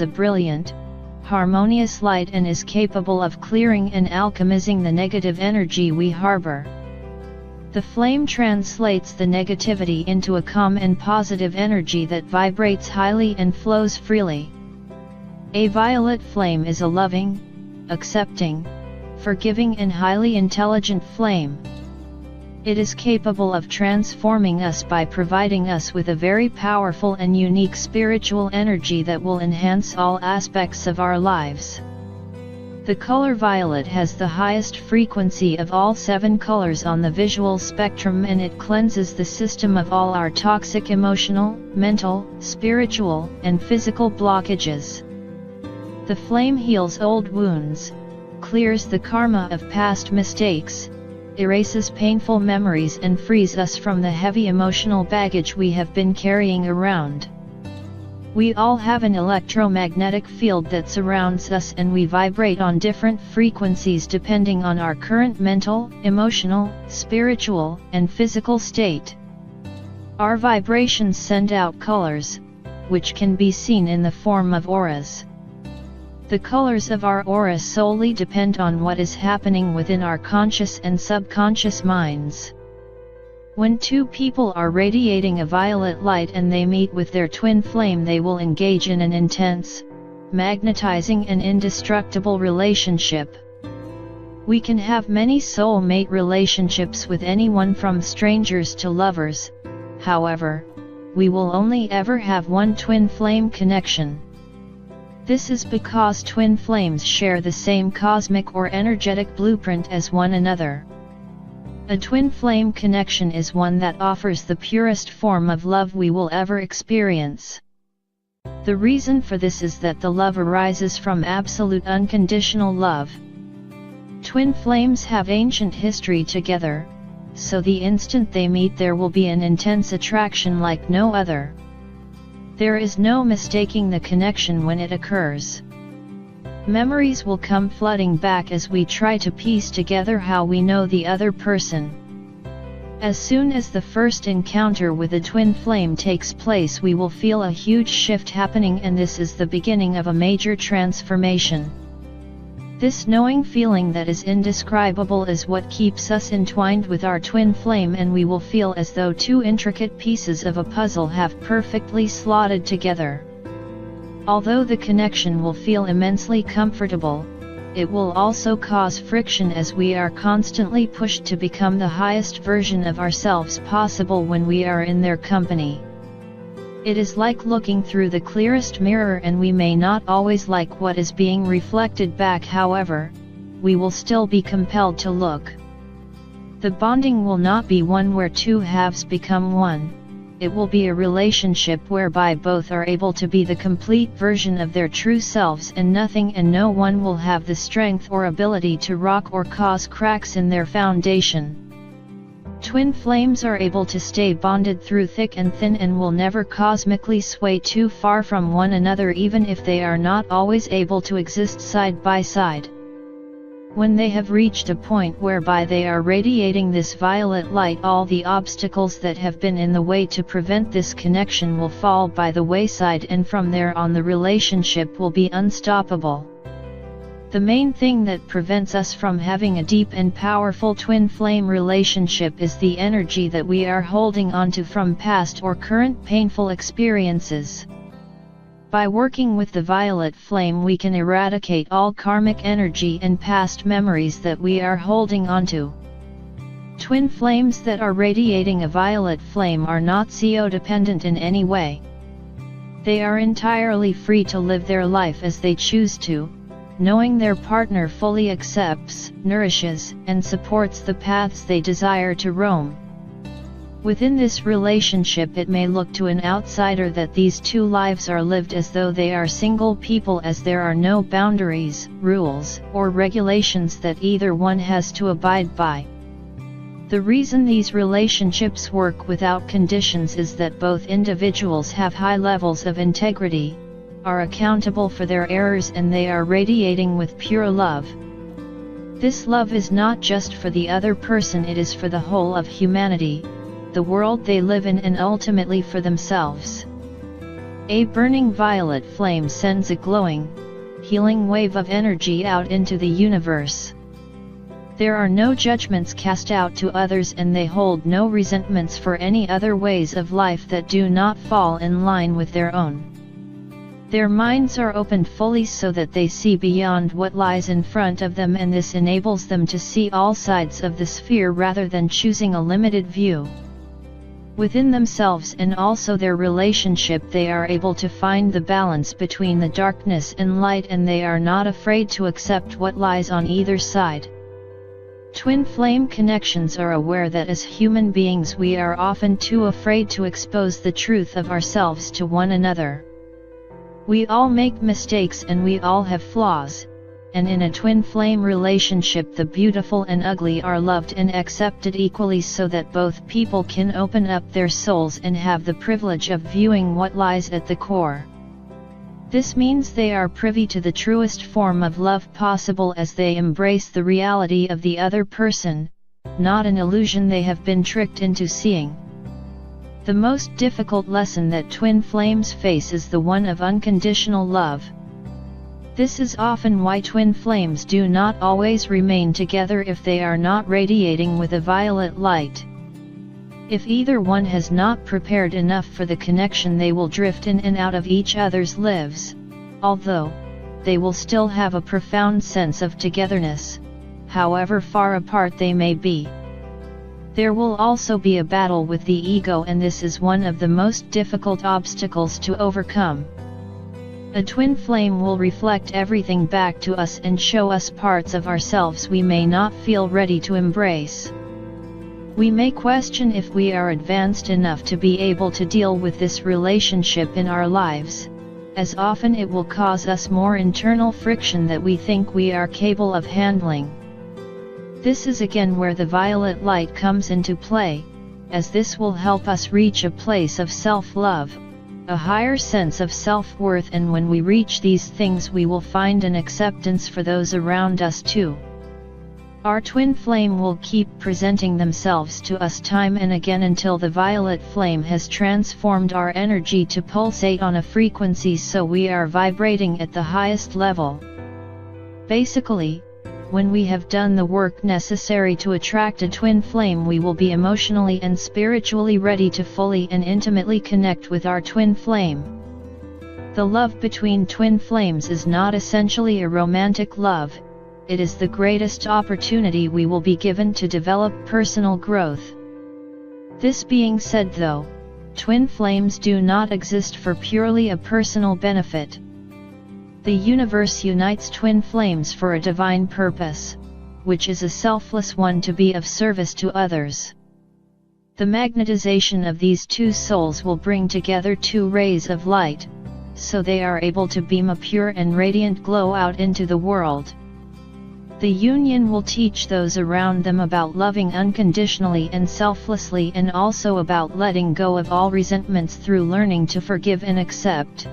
radiates a brilliant, harmonious light and is capable of clearing and alchemizing the negative energy we harbor. The flame translates the negativity into a calm and positive energy that vibrates highly and flows freely. A violet flame is a loving, accepting, forgiving and highly intelligent flame. It is capable of transforming us by providing us with a very powerful and unique spiritual energy that will enhance all aspects of our lives. The color violet has the highest frequency of all 7 colors on the visual spectrum, and it cleanses the system of all our toxic emotional, mental, spiritual, and physical blockages. The flame heals old wounds, clears the karma of past mistakes, erases painful memories and frees us from the heavy emotional baggage we have been carrying around. We all have an electromagnetic field that surrounds us, and we vibrate on different frequencies depending on our current mental, emotional, spiritual, and physical state. Our vibrations send out colors, which can be seen in the form of auras. The colors of our aura solely depend on what is happening within our conscious and subconscious minds. When 2 people are radiating a violet light and they meet with their twin flame, they will engage in an intense, magnetizing and indestructible relationship. We can have many soulmate relationships with anyone from strangers to lovers. However, we will only ever have one twin flame connection. This is because twin flames share the same cosmic or energetic blueprint as one another. A twin flame connection is one that offers the purest form of love we will ever experience. The reason for this is that the love arises from absolute unconditional love. Twin flames have ancient history together, so the instant they meet there will be an intense attraction like no other. There is no mistaking the connection when it occurs. Memories will come flooding back as we try to piece together how we know the other person. As soon as the first encounter with a twin flame takes place, we will feel a huge shift happening, and this is the beginning of a major transformation. This knowing feeling that is indescribable is what keeps us entwined with our twin flame, and we will feel as though 2 intricate pieces of a puzzle have perfectly slotted together. Although the connection will feel immensely comfortable, it will also cause friction as we are constantly pushed to become the highest version of ourselves possible when we are in their company. It is like looking through the clearest mirror, and we may not always like what is being reflected back. However, we will still be compelled to look. The bonding will not be one where 2 halves become one. It will be a relationship whereby both are able to be the complete version of their true selves, and nothing and no one will have the strength or ability to rock or cause cracks in their foundation. Twin flames are able to stay bonded through thick and thin and will never cosmically sway too far from one another, even if they are not always able to exist side by side. When they have reached a point whereby they are radiating this violet light, all the obstacles that have been in the way to prevent this connection will fall by the wayside, and from there on the relationship will be unstoppable. The main thing that prevents us from having a deep and powerful twin flame relationship is the energy that we are holding onto from past or current painful experiences. By working with the violet flame, we can eradicate all karmic energy and past memories that we are holding onto. Twin flames that are radiating a violet flame are not CO-dependent in any way. They are entirely free to live their life as they choose to, knowing their partner fully accepts, nourishes, and supports the paths they desire to roam. Within this relationship, it may look to an outsider that these 2 lives are lived as though they are single people, as there are no boundaries, rules, or regulations that either one has to abide by. The reason these relationships work without conditions is that both individuals have high levels of integrity, are accountable for their errors, and they are radiating with pure love. This love is not just for the other person, it is for the whole of humanity, the world they live in, and ultimately for themselves. A burning violet flame sends a glowing, healing wave of energy out into the universe. There are no judgments cast out to others, and they hold no resentments for any other ways of life that do not fall in line with their own. Their minds are opened fully so that they see beyond what lies in front of them, and this enables them to see all sides of the sphere rather than choosing a limited view. Within themselves and also their relationship, they are able to find the balance between the darkness and light, and they are not afraid to accept what lies on either side. Twin flame connections are aware that as human beings we are often too afraid to expose the truth of ourselves to one another. We all make mistakes and we all have flaws, and in a twin flame relationship the beautiful and ugly are loved and accepted equally, so that both people can open up their souls and have the privilege of viewing what lies at the core. This means they are privy to the truest form of love possible as they embrace the reality of the other person, not an illusion they have been tricked into seeing. The most difficult lesson that twin flames face is the one of unconditional love. This is often why twin flames do not always remain together if they are not radiating with a violet light. If either one has not prepared enough for the connection, they will drift in and out of each other's lives, although they will still have a profound sense of togetherness, however far apart they may be. There will also be a battle with the ego, and this is one of the most difficult obstacles to overcome. A twin flame will reflect everything back to us and show us parts of ourselves we may not feel ready to embrace. We may question if we are advanced enough to be able to deal with this relationship in our lives, as often it will cause us more internal friction that we think we are capable of handling. This is again where the violet light comes into play, as this will help us reach a place of self-love, a higher sense of self-worth, and when we reach these things we will find an acceptance for those around us too. Our twin flame will keep presenting themselves to us time and again until the violet flame has transformed our energy to pulsate on a frequency so we are vibrating at the highest level. Basically, when we have done the work necessary to attract a twin flame, we will be emotionally and spiritually ready to fully and intimately connect with our twin flame. The love between twin flames is not essentially a romantic love, it is the greatest opportunity we will be given to develop personal growth. This being said though, twin flames do not exist for purely a personal benefit. The universe unites twin flames for a divine purpose, which is a selfless one, to be of service to others. The magnetization of these two souls will bring together two rays of light, so they are able to beam a pure and radiant glow out into the world. The union will teach those around them about loving unconditionally and selflessly, and also about letting go of all resentments through learning to forgive and accept.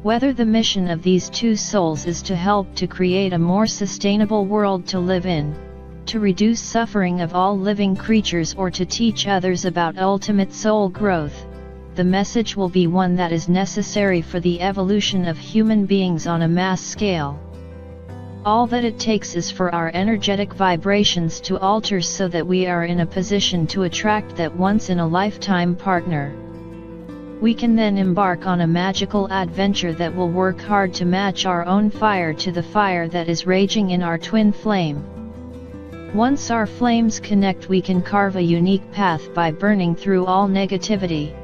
Whether the mission of these two souls is to help to create a more sustainable world to live in, to reduce suffering of all living creatures, or to teach others about ultimate soul growth, the message will be one that is necessary for the evolution of human beings on a mass scale. All that it takes is for our energetic vibrations to alter so that we are in a position to attract that once-in-a-lifetime partner. We can then embark on a magical adventure that will work hard to match our own fire to the fire that is raging in our twin flame. Once our flames connect, we can carve a unique path by burning through all negativity.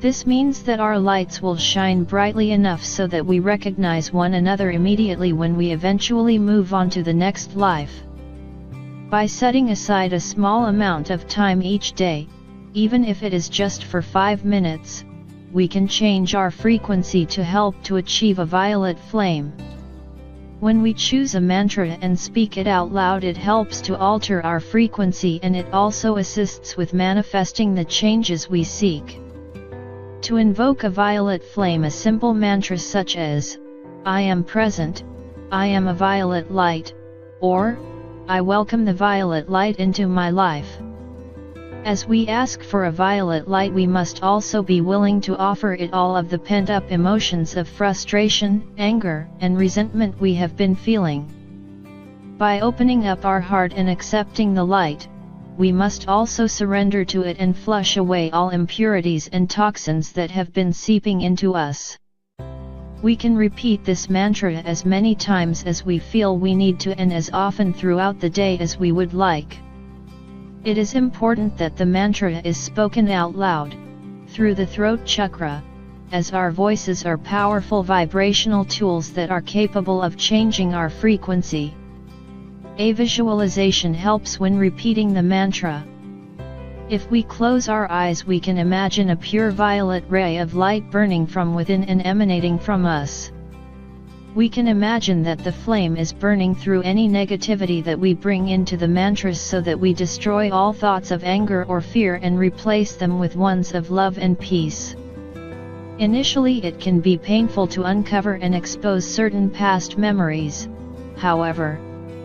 This means that our lights will shine brightly enough so that we recognize one another immediately when we eventually move on to the next life. By setting aside a small amount of time each day, even if it is just for 5 minutes, we can change our frequency to help to achieve a violet flame. When we choose a mantra and speak it out loud, it helps to alter our frequency, and it also assists with manifesting the changes we seek. To invoke a violet flame, a simple mantra such as, "I am present, I am a violet light," or, "I welcome the violet light into my life," As we ask for a violet light, we must also be willing to offer it all of the pent-up emotions of frustration, anger, and resentment we have been feeling. By opening up our heart and accepting the light, we must also surrender to it and flush away all impurities and toxins that have been seeping into us. We can repeat this mantra as many times as we feel we need to, and as often throughout the day as we would like. It is important that the mantra is spoken out loud, through the throat chakra, as our voices are powerful vibrational tools that are capable of changing our frequency. A visualization helps when repeating the mantra. If we close our eyes, we can imagine a pure violet ray of light burning from within and emanating from us. We can imagine that the flame is burning through any negativity that we bring into the mantras, so that we destroy all thoughts of anger or fear and replace them with ones of love and peace. Initially, it can be painful to uncover and expose certain past memories. However,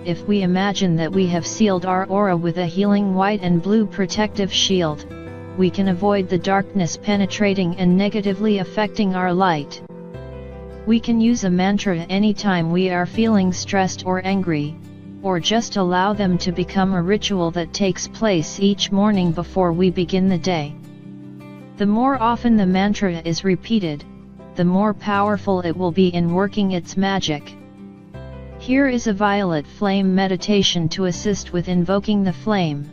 if we imagine that we have sealed our aura with a healing white and blue protective shield, we can avoid the darkness penetrating and negatively affecting our light. We can use a mantra anytime we are feeling stressed or angry, or just allow them to become a ritual that takes place each morning before we begin the day. The more often the mantra is repeated, the more powerful it will be in working its magic. Here is a violet flame meditation to assist with invoking the flame.